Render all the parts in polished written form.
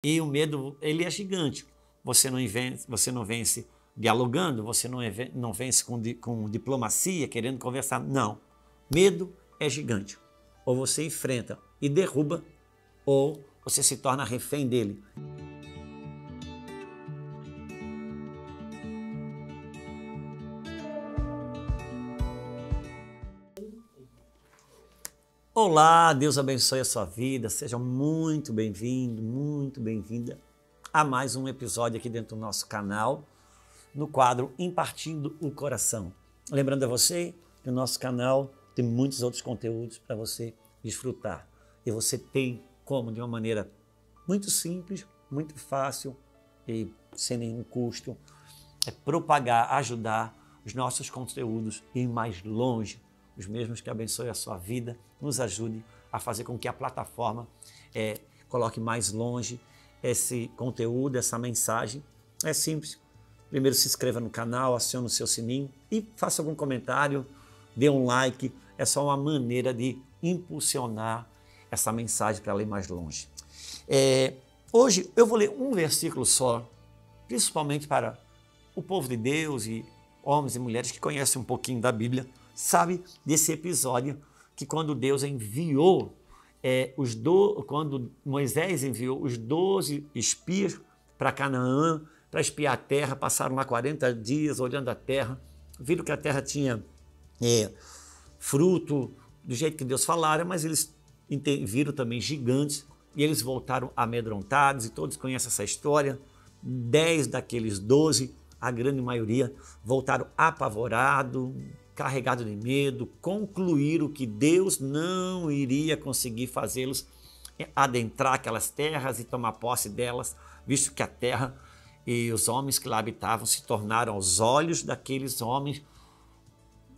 E o medo, ele é gigante. Você não vence dialogando, você não vence com diplomacia, querendo conversar. Não. Medo é gigante. Ou você enfrenta e derruba, ou você se torna refém dele. Olá, Deus abençoe a sua vida, seja muito bem-vindo, muito bem-vinda a mais um episódio aqui dentro do nosso canal, no quadro Impartindo o Coração. Lembrando a você que o nosso canal tem muitos outros conteúdos para você desfrutar. E você tem como, de uma maneira muito simples, muito fácil e sem nenhum custo, propagar, ajudar os nossos conteúdos a ir mais longe, os mesmos que abençoem a sua vida, nos ajude a fazer com que a plataforma coloque mais longe esse conteúdo, essa mensagem. É simples. Primeiro se inscreva no canal, acione o seu sininho e faça algum comentário, dê um like. É só uma maneira de impulsionar essa mensagem para ela ir mais longe. Hoje eu vou ler um versículo só, principalmente para o povo de Deus e homens e mulheres que conhecem um pouquinho da Bíblia, sabe desse episódio que quando Deus enviou, quando Moisés enviou os 12 espias para Canaã, para espiar a terra, passaram lá 40 dias olhando a terra, viram que a terra tinha fruto do jeito que Deus falara, mas eles viram também gigantes e eles voltaram amedrontados, e todos conhecem essa história. 10 daqueles 12, a grande maioria, voltaram apavorados, carregados de medo, concluíram que Deus não iria conseguir fazê-los adentrar aquelas terras e tomar posse delas, visto que a terra e os homens que lá habitavam se tornaram aos olhos daqueles homens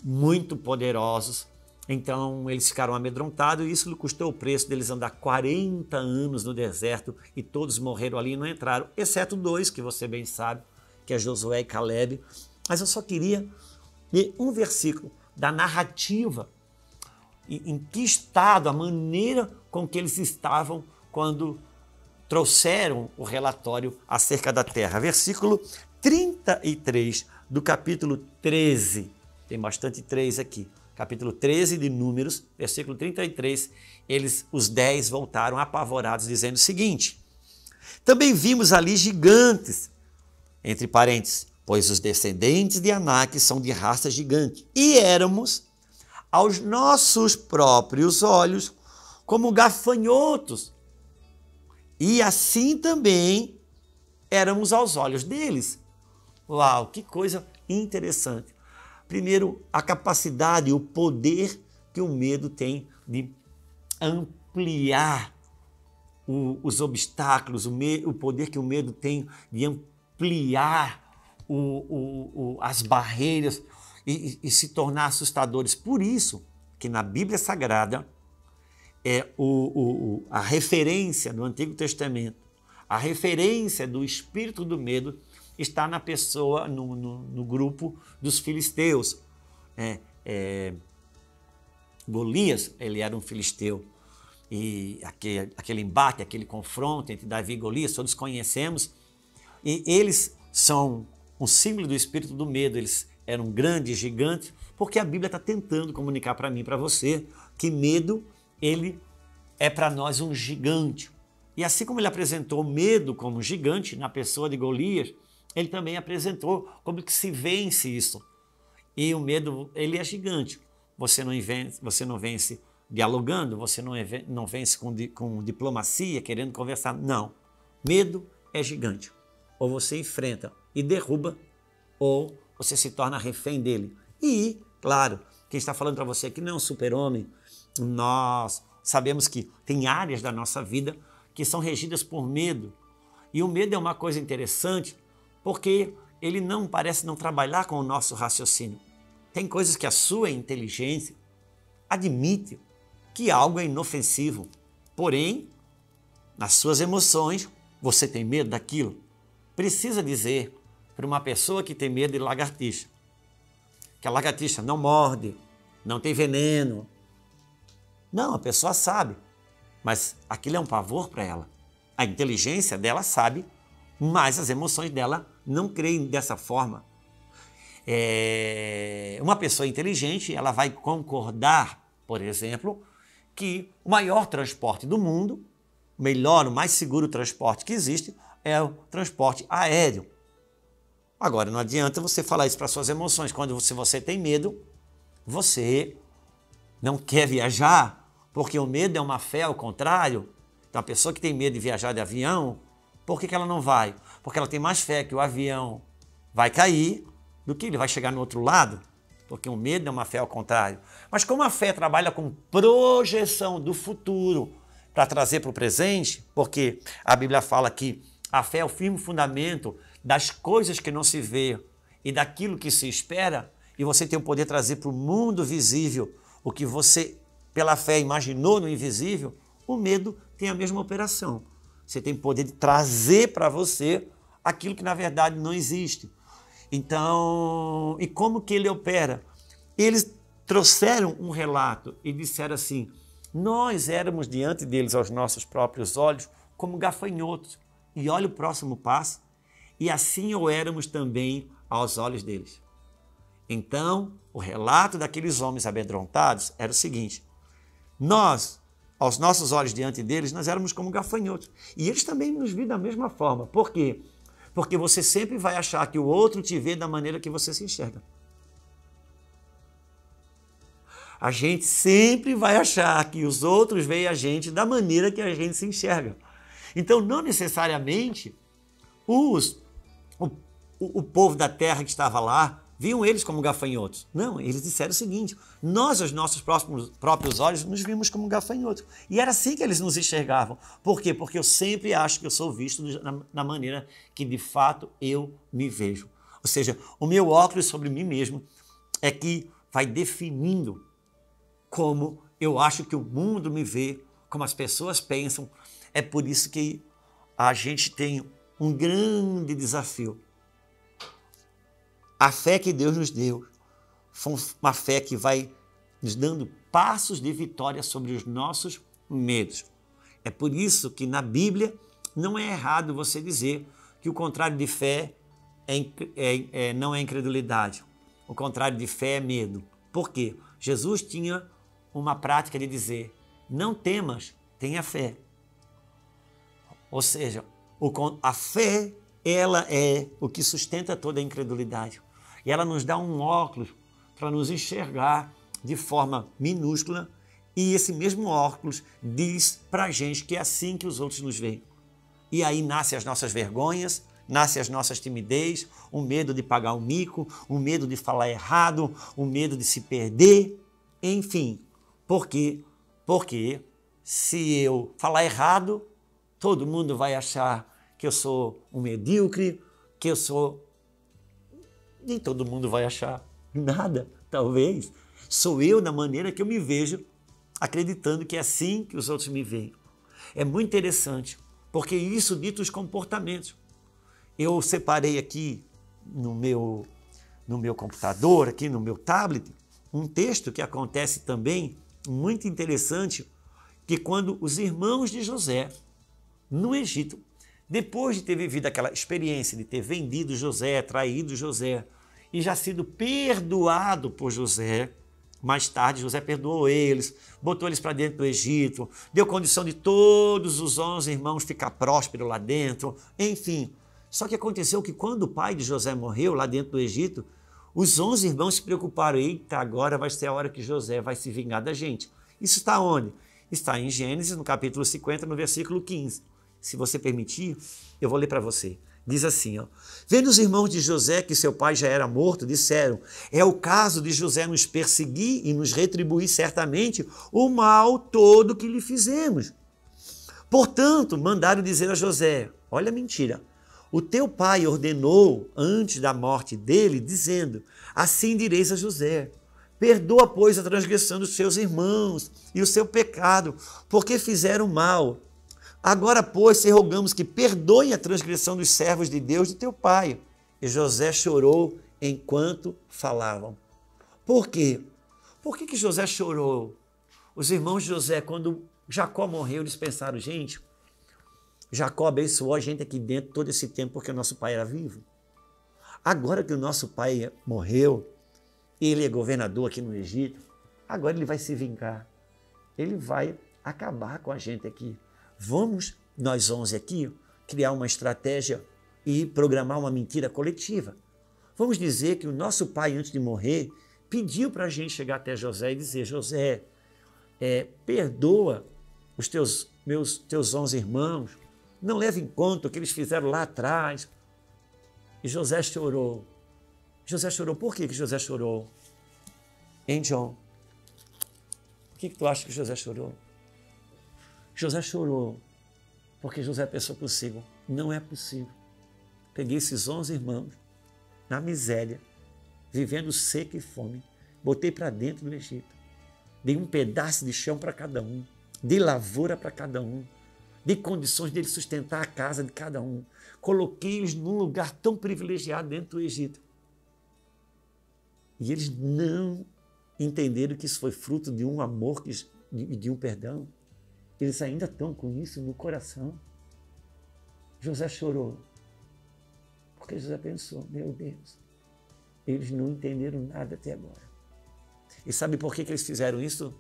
muito poderosos. Então eles ficaram amedrontados e isso lhe custou o preço deles andar 40 anos no deserto, e todos morreram ali e não entraram, exceto 2 que você bem sabe, que é Josué e Caleb. Mas eu só queria ler um versículo da narrativa, em que estado, a maneira com que eles estavam quando trouxeram o relatório acerca da terra. Versículo 33 do capítulo 13, tem bastante 3 aqui, capítulo 13 de Números, versículo 33, os 10 voltaram apavorados, dizendo o seguinte: também vimos ali gigantes, entre parênteses, pois os descendentes de Anak são de raça gigante, e éramos, aos nossos próprios olhos, como gafanhotos, e assim também éramos aos olhos deles. Uau, que coisa interessante. Primeiro, a capacidade, o poder que o medo tem de ampliar os obstáculos, o poder que o medo tem de ampliar as barreiras e se tornar assustadores. Por isso que na Bíblia Sagrada a referência do Antigo Testamento, a referência do espírito do medo está na pessoa, no grupo dos filisteus. Golias, ele era um filisteu, e aquele embate, aquele confronto entre Davi e Golias, todos conhecemos, e eles são um símbolo do espírito do medo. Eles eram grandes, gigantes, porque a Bíblia está tentando comunicar para mim e para você que medo, ele é para nós um gigante. E assim como ele apresentou medo como gigante na pessoa de Golias, ele também apresentou como que se vence isso. E o medo, ele é gigante. Você não vence dialogando, você não vence com diplomacia, querendo conversar. Não. Medo é gigante. Ou você enfrenta e derruba, ou você se torna refém dele. E, claro, quem está falando para você que não é um super-homem, nós sabemos que tem áreas da nossa vida que são regidas por medo. E o medo é uma coisa interessante, porque ele parece não trabalhar com o nosso raciocínio. Tem coisas que a sua inteligência admite que algo é inofensivo, porém, nas suas emoções, você tem medo daquilo. Precisa dizer para uma pessoa que tem medo de lagartixa, que a lagartixa não morde, não tem veneno. Não, a pessoa sabe, mas aquilo é um pavor para ela. A inteligência dela sabe, mas as emoções dela não creem dessa forma. Uma pessoa inteligente, ela vai concordar, por exemplo, que o maior transporte do mundo, o melhor, o mais seguro transporte que existe, é o transporte aéreo. Agora, não adianta você falar isso para suas emoções. Quando você tem medo, você não quer viajar, porque o medo é uma fé ao contrário. Então, a pessoa que tem medo de viajar de avião, por que ela não vai? Porque ela tem mais fé que o avião vai cair do que ele vai chegar no outro lado, porque o medo é uma fé ao contrário. Mas como a fé trabalha com projeção do futuro para trazer para o presente, porque a Bíblia fala que a fé é o firme fundamento das coisas que não se vê e daquilo que se espera, e você tem o poder de trazer para o mundo visível o que você, pela fé, imaginou no invisível, o medo tem a mesma operação. Você tem o poder de trazer para você aquilo que na verdade não existe. Então, e como que ele opera? Eles trouxeram um relato e disseram assim: nós éramos diante deles aos nossos próprios olhos como gafanhotos. E olha o próximo passo. E assim o éramos também aos olhos deles. Então, o relato daqueles homens amedrontados era o seguinte: nós, aos nossos olhos diante deles, nós éramos como gafanhotos. E eles também nos viam da mesma forma. Por quê? Porque você sempre vai achar que o outro te vê da maneira que você se enxerga. A gente sempre vai achar que os outros veem a gente da maneira que a gente se enxerga. Então, não necessariamente o povo da terra que estava lá viam eles como gafanhotos. Não, eles disseram o seguinte: nós, aos nossos próprios olhos, nos vimos como gafanhotos. E era assim que eles nos enxergavam. Por quê? Porque eu sempre acho que eu sou visto na maneira que, de fato, eu me vejo. Ou seja, o meu óculos sobre mim mesmo é que vai definindo como eu acho que o mundo me vê, como as pessoas pensam. É por isso que a gente tem um grande desafio. A fé que Deus nos deu foi uma fé que vai nos dando passos de vitória sobre os nossos medos. É por isso que na Bíblia não é errado você dizer que o contrário de fé não é incredulidade. O contrário de fé é medo. Por quê? Jesus tinha uma prática de dizer: não temas, tenha fé. Ou seja, a fé, ela é o que sustenta toda a incredulidade. E ela nos dá um óculos para nos enxergar de forma minúscula, e esse mesmo óculos diz para a gente que é assim que os outros nos veem. E aí nascem as nossas vergonhas, nascem as nossas timidez, o medo de pagar um mico, o medo de falar errado, o medo de se perder, enfim. Por quê? Porque se eu falar errado, todo mundo vai achar que eu sou um medíocre, que eu sou... Nem todo mundo vai achar nada, talvez. Sou eu da maneira que eu me vejo, acreditando que é assim que os outros me veem. É muito interessante, porque isso dita os comportamentos. Eu separei aqui no meu computador, aqui no meu tablet, um texto que acontece também, muito interessante, que quando os irmãos de José, no Egito, depois de ter vivido aquela experiência de ter vendido José, traído José e já sido perdoado por José, mais tarde José perdoou eles, botou eles para dentro do Egito, deu condição de todos os 11 irmãos ficar prósperos lá dentro, enfim. Só que aconteceu que quando o pai de José morreu lá dentro do Egito, os 11 irmãos se preocuparam: eita, agora vai ser a hora que José vai se vingar da gente. Isso está onde? Está em Gênesis, no capítulo 50, no versículo 15. Se você permitir, eu vou ler para você. Diz assim, ó: vendo os irmãos de José que seu pai já era morto, disseram: é o caso de José nos perseguir e nos retribuir certamente o mal todo que lhe fizemos. Portanto, mandaram dizer a José: olha a mentira, o teu pai ordenou antes da morte dele, dizendo: assim direis a José: perdoa, pois, a transgressão dos seus irmãos e o seu pecado, porque fizeram mal. Agora, pois, te rogamos que perdoe a transgressão dos servos de Deus de teu pai. E José chorou enquanto falavam. Por quê? Por que José chorou? Os irmãos de José, quando Jacó morreu, eles pensaram: gente, Jacó abençoou a gente aqui dentro todo esse tempo porque o nosso pai era vivo. Agora que o nosso pai morreu, ele é governador aqui no Egito, agora ele vai se vingar. Ele vai acabar com a gente aqui. Vamos, nós 11 aqui, criar uma estratégia e programar uma mentira coletiva. Vamos dizer que o nosso pai, antes de morrer, pediu para a gente chegar até José e dizer: José, perdoa os teus 11 irmãos, não leve em conta o que eles fizeram lá atrás. E José chorou. José chorou. Por que José chorou? Hein, John? Por que tu acha que José chorou? José chorou porque José pensou consigo: não é possível. Peguei esses 11 irmãos na miséria, vivendo seca e fome, botei para dentro do Egito, dei um pedaço de chão para cada um, dei lavoura para cada um, dei condições dele sustentar a casa de cada um, coloquei-os num lugar tão privilegiado dentro do Egito. E eles não entenderam que isso foi fruto de um amor e de um perdão. Eles ainda estão com isso no coração. José chorou, porque José pensou: meu Deus, eles não entenderam nada até agora. E sabe por que eles fizeram isso?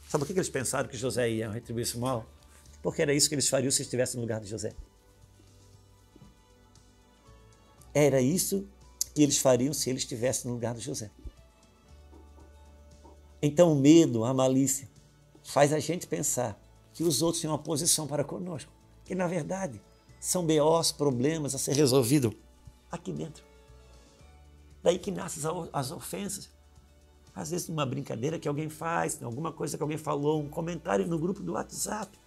Sabe por que eles pensaram que José ia retribuir esse mal? Porque era isso que eles fariam se estivessem no lugar de José. Era isso que eles fariam se eles estivessem no lugar de José. Então o medo, a malícia, faz a gente pensar que os outros têm uma posição para conosco, que na verdade são BOs, problemas a ser resolvidos aqui dentro. Daí que nascem as ofensas. Às vezes numa brincadeira que alguém faz, alguma coisa que alguém falou, um comentário no grupo do WhatsApp.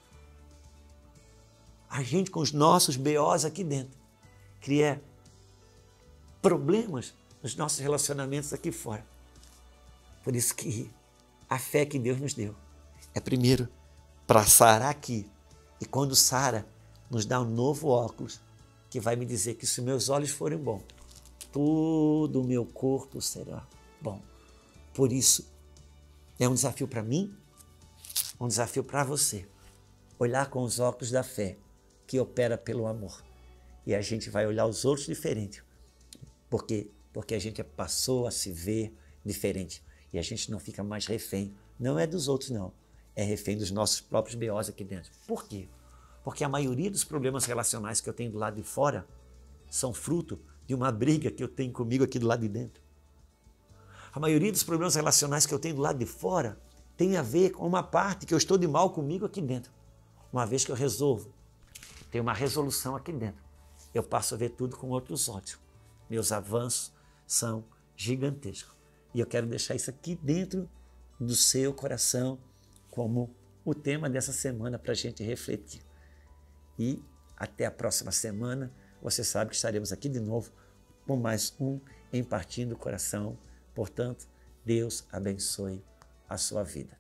A gente com os nossos BOs aqui dentro cria problemas nos nossos relacionamentos aqui fora. Por isso que a fé que Deus nos deu é primeiro para sarar aqui. E quando sara, nos dá um novo óculos que vai me dizer que se meus olhos forem bons, todo o meu corpo será bom. Por isso, é um desafio para mim, um desafio para você. Olhar com os óculos da fé, que opera pelo amor. E a gente vai olhar os outros diferente. Por quê? Porque a gente passou a se ver diferente. E a gente não fica mais refém. Não é dos outros, não. É refém dos nossos próprios BOs aqui dentro. Por quê? Porque a maioria dos problemas relacionais que eu tenho do lado de fora são fruto de uma briga que eu tenho comigo aqui do lado de dentro. A maioria dos problemas relacionais que eu tenho do lado de fora tem a ver com uma parte que eu estou de mal comigo aqui dentro. Uma vez que eu resolvo, tem uma resolução aqui dentro, eu passo a ver tudo com outros olhos. Meus avanços são gigantescos. E eu quero deixar isso aqui dentro do seu coração como o tema dessa semana para a gente refletir. E até a próxima semana, você sabe que estaremos aqui de novo com mais um Em Partindo o Coração. Portanto, Deus abençoe a sua vida.